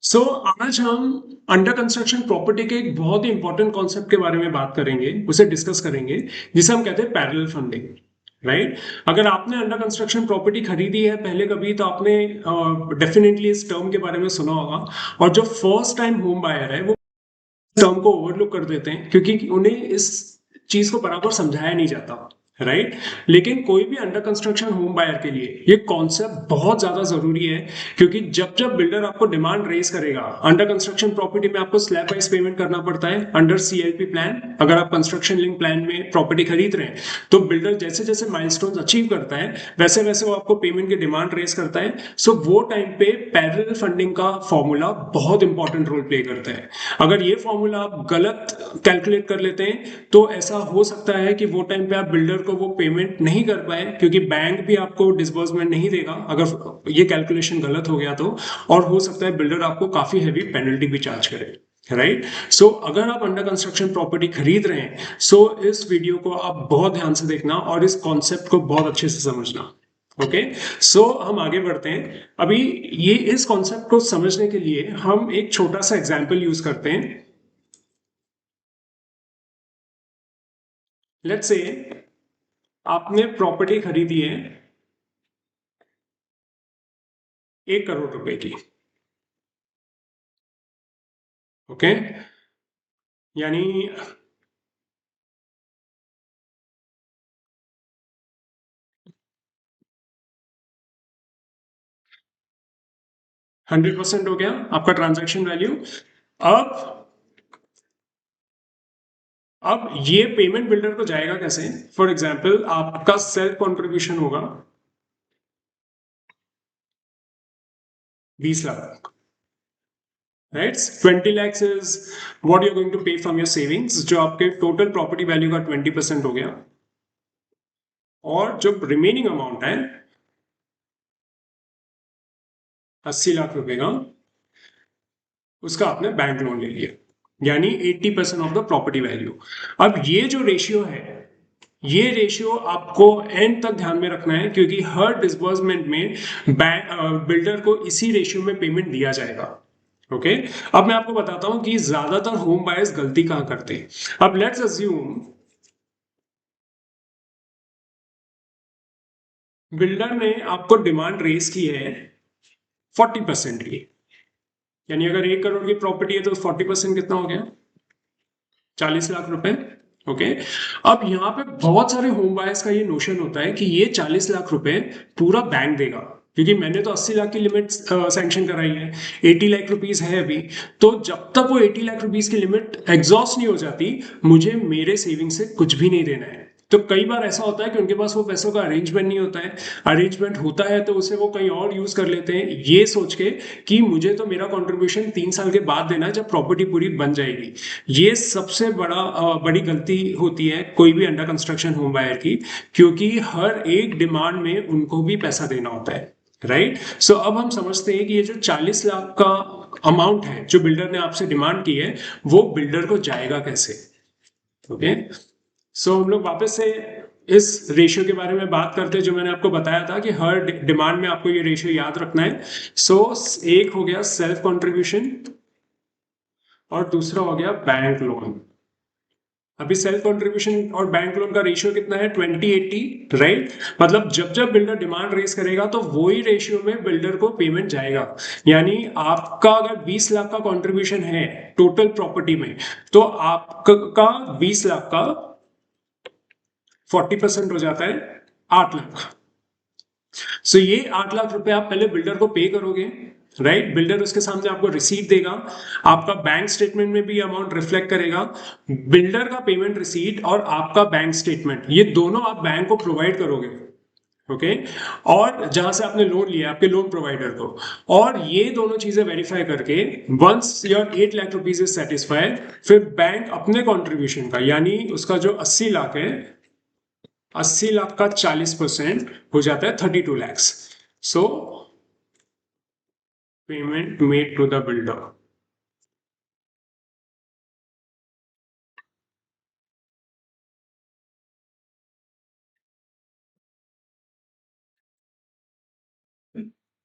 सो आज हम under construction property के एक बहुत ही इंपॉर्टेंट कॉन्सेप्ट के बारे में बात करेंगे, उसे डिस्कस करेंगे, जिसे हम कहते हैं पैरेलल फंडिंग। राइट। अगर आपने अंडर कंस्ट्रक्शन प्रॉपर्टी खरीदी है पहले कभी, तो आपने डेफिनेटली इस टर्म के बारे में सुना होगा। और जो फर्स्ट टाइम होम बायर है वो टर्म को ओवरलुक कर देते हैं क्योंकि उन्हें इस चीज को बराबर समझाया नहीं जाता। राइट। लेकिन कोई भी अंडर कंस्ट्रक्शन होम बायर के लिए ये कॉन्सेप्ट बहुत ज्यादा जरूरी है, क्योंकि जब जब बिल्डर आपको डिमांड रेज करेगा, अंडर कंस्ट्रक्शन प्रॉपर्टी में आपको स्लैब वाइज पेमेंट करना पड़ता है अंडर सीएलपी प्लान। अगर आप कंस्ट्रक्शन लिंक प्लान में प्रॉपर्टी खरीद रहे हैं तो बिल्डर जैसे जैसे माइलस्टोन्स अचीव करता है वैसे वैसे वो आपको पेमेंट की डिमांड रेज करता है। सो वो टाइम पे पैरेलल फंडिंग का फॉर्मूला बहुत इंपॉर्टेंट रोल प्ले करता है। अगर ये फॉर्मूला आप गलत कैलकुलेट कर लेते हैं तो ऐसा हो सकता है कि वो टाइम पे आप बिल्डर को वो पेमेंट नहीं कर पाए, क्योंकि बैंक भी आपको डिसबर्समेंट नहीं देगा अगर ये कैलकुलेशन गलत हो गया तो। और हो सकता है बिल्डर आपको काफी हैवी पेनल्टी भी चार्ज करे। राइट। सो अगर आप अंडर कंस्ट्रक्शन प्रॉपर्टी खरीद रहे हैं, सो इस वीडियो को आप बहुत ध्यान से देखना और इस कॉन्सेप्ट को बहुत अच्छे से समझना। ओके। सो हम आगे बढ़ते हैं। अभी ये इस कॉन्सेप्ट को समझने के लिए हम एक छोटा सा एग्जांपल यूज करते हैं। लेट्स से आपने प्रॉपर्टी खरीदी है 1 करोड़ रुपए की। ओके। यानी 100% हो गया आपका ट्रांजैक्शन वैल्यू। अब अब ये पेमेंट बिल्डर को जाएगा कैसे? फॉर एग्जाम्पल आपका सेल्फ कॉन्ट्रीब्यूशन होगा 20 lakh. Right. 20 lakhs is what you're going to pay from your savings, जो आपके टोटल प्रॉपर्टी वैल्यू का 20% हो गया। और जो रिमेनिंग अमाउंट है 80 लाख रुपए का, उसका आपने बैंक लोन ले लिया, यानी 80% ऑफ द प्रॉपर्टी वैल्यू। अब ये जो रेशियो है, ये रेशियो आपको एंड तक ध्यान में रखना है, क्योंकि हर डिसबर्समेंट में बैंक बिल्डर को इसी रेशियो में पेमेंट दिया जाएगा। ओके। अब मैं आपको बताता हूं कि ज्यादातर होम बायर्स गलती कहां करते हैं। अब लेट्स अज्यूम बिल्डर ने आपको डिमांड रेस की है 40% की। यानी अगर 1 करोड़ की प्रॉपर्टी है तो 40% कितना हो गया? 40 लाख रुपए। ओके। अब यहाँ पे बहुत सारे होम बायर्स का ये नोशन होता है कि ये 40 लाख रुपए पूरा बैंक देगा, क्योंकि मैंने तो 80 लाख की लिमिट सैंक्शन कराई है, 80 लाख रुपीज है अभी। तो जब तक वो 80 लाख रुपीज की लिमिट एग्जॉस्ट नहीं हो जाती, मुझे मेरे सेविंग से कुछ भी नहीं देना है। तो कई बार ऐसा होता है कि उनके पास वो पैसों का अरेंजमेंट नहीं होता है। अरेंजमेंट होता है तो उसे वो कहीं और यूज कर लेते हैं, ये सोच के कि मुझे तो मेरा कंट्रीब्यूशन 3 साल के बाद देना है जब प्रॉपर्टी पूरी बन जाएगी। ये सबसे बड़ी गलती होती है कोई भी अंडर कंस्ट्रक्शन होम बायर की, क्योंकि हर एक डिमांड में उनको भी पैसा देना होता है। राइट। सो अब हम समझते हैं कि ये जो 40 लाख का अमाउंट है जो बिल्डर ने आपसे डिमांड की है, वो बिल्डर को जाएगा कैसे। ओके। सो हम लोग वापस से इस रेशियो के बारे में बात करते हैं जो मैंने आपको बताया था कि हर डिमांड में आपको ये रेशियो याद रखना है। सो एक हो गया सेल्फ कंट्रीब्यूशन और दूसरा हो गया बैंक लोन। अभी सेल्फ कंट्रीब्यूशन और बैंक लोन का रेशियो कितना है? 20/80। राइट। मतलब जब जब बिल्डर डिमांड रेस करेगा तो वही रेशियो में बिल्डर को पेमेंट जाएगा। यानी आपका अगर 20 लाख का कंट्रीब्यूशन है टोटल प्रॉपर्टी में, तो आपका 20 लाख का 40% हो जाता है 8 लाख। सो ये 8 लाख रुपए आप पहले बिल्डर को पे करोगे। राइट। बिल्डर उसके सामने आपको रिसीट देगा, आपका बैंक स्टेटमेंट में भी अमाउंट रिफ्लेक्ट करेगा। बिल्डर का पेमेंट रिसीट और आपका बैंक स्टेटमेंट, ये दोनों आप बैंक को प्रोवाइड करोगे। ओके। और जहां से आपने लोन लिया आपके लोन प्रोवाइडर को, और ये दोनों चीजें वेरीफाई करके once your 8 lakh rupees is satisfied, फिर बैंक अपने कंट्रीब्यूशन का, यानी उसका जो 80 लाख है, 80 लाख का 40% हो जाता है 32 lakhs. So payment made to the builder.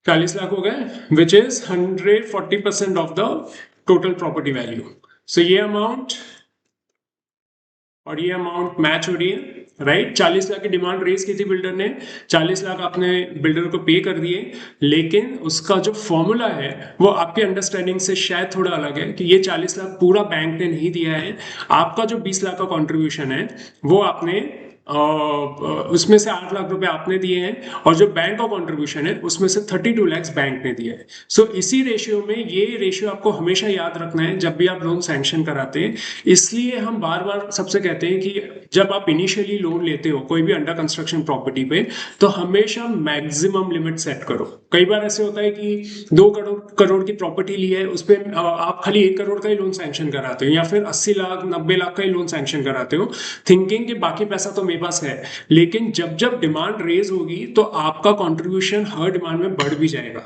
40 lakh हो गए which is 140% of the total property value. So ये अमाउंट और ये अमाउंट मैच हो रही है, राइट। 40 लाख की डिमांड रेज की थी बिल्डर ने, 40 लाख आपने बिल्डर को पे कर दिए, लेकिन उसका जो फॉर्मूला है वो आपके अंडरस्टैंडिंग से शायद थोड़ा अलग है कि ये 40 लाख पूरा बैंक ने नहीं दिया है, आपका जो 20 लाख का कंट्रीब्यूशन है वो आपने उसमें से 8 लाख रुपए आपने दिए हैं और जो बैंक का कंट्रीब्यूशन है उसमें से 32 लाख बैंक ने दिया है। सो इसी रेशियो में, ये रेशियो आपको हमेशा याद रखना है जब भी आप लोन सैंक्शन कराते हैं। इसलिए हम बार बार सबसे कहते हैं कि जब आप इनिशियली लोन लेते हो कोई भी अंडर कंस्ट्रक्शन प्रॉपर्टी पे, तो हमेशा मैक्सिमम लिमिट सेट करो। कई बार ऐसे होता है कि 2 करोड़ की प्रॉपर्टी ली है, उस पर आप खाली 1 करोड़ का ही लोन सैंक्शन कराते हो या फिर 80 लाख 90 लाख का ही लोन सैंक्शन कराते हो, थिंकिंग कि बाकी पैसा तो मेरे पास है। लेकिन जब जब डिमांड रेज होगी तो आपका कंट्रीब्यूशन हर डिमांड में बढ़ भी जाएगा।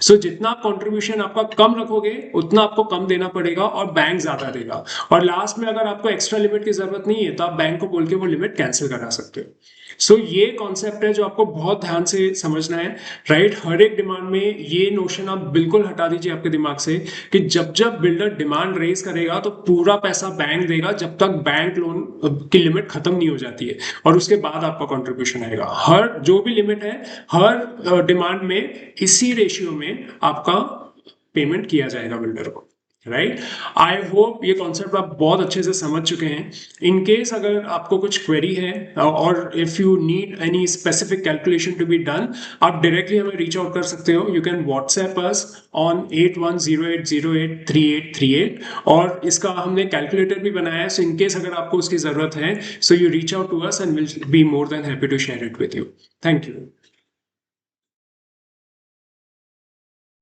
सो जितना आप कंट्रीब्यूशन आपका कम रखोगे उतना आपको कम देना पड़ेगा और बैंक ज्यादा देगा। और लास्ट में अगर आपको एक्स्ट्रा लिमिट की जरूरत नहीं है तो आप बैंक को बोल के वो लिमिट कैंसिल करा सकते हो। सो ये कॉन्सेप्ट है जो आपको बहुत ध्यान से समझना है, राइट। हर एक डिमांड में ये नोशन आप बिल्कुल हटा दीजिए आपके दिमाग से कि जब जब बिल्डर डिमांड रेज करेगा तो पूरा पैसा बैंक देगा जब तक बैंक लोन की लिमिट खत्म नहीं हो जाती है, और उसके बाद आपका कंट्रीब्यूशन आएगा। हर जो भी लिमिट है हर डिमांड में इसी रेशियो में आपका पेमेंट किया जाएगा बिल्डर को, राइट। आई होप ये कॉन्सेप्ट आप बहुत अच्छे से समझ चुके हैं। इन केस अगर आपको कुछ क्वेरी है और if you need any specific calculation to be done, आप डायरेक्टली हमें रीच आउट कर सकते हो। You can WhatsApp us on 8108083838 और इसका हमने कैलकुलेटर भी बनाया है। सो इन केस अगर आपको उसकी जरूरत है, so you reach out to us and will be more than happy to share it with you. Thank you.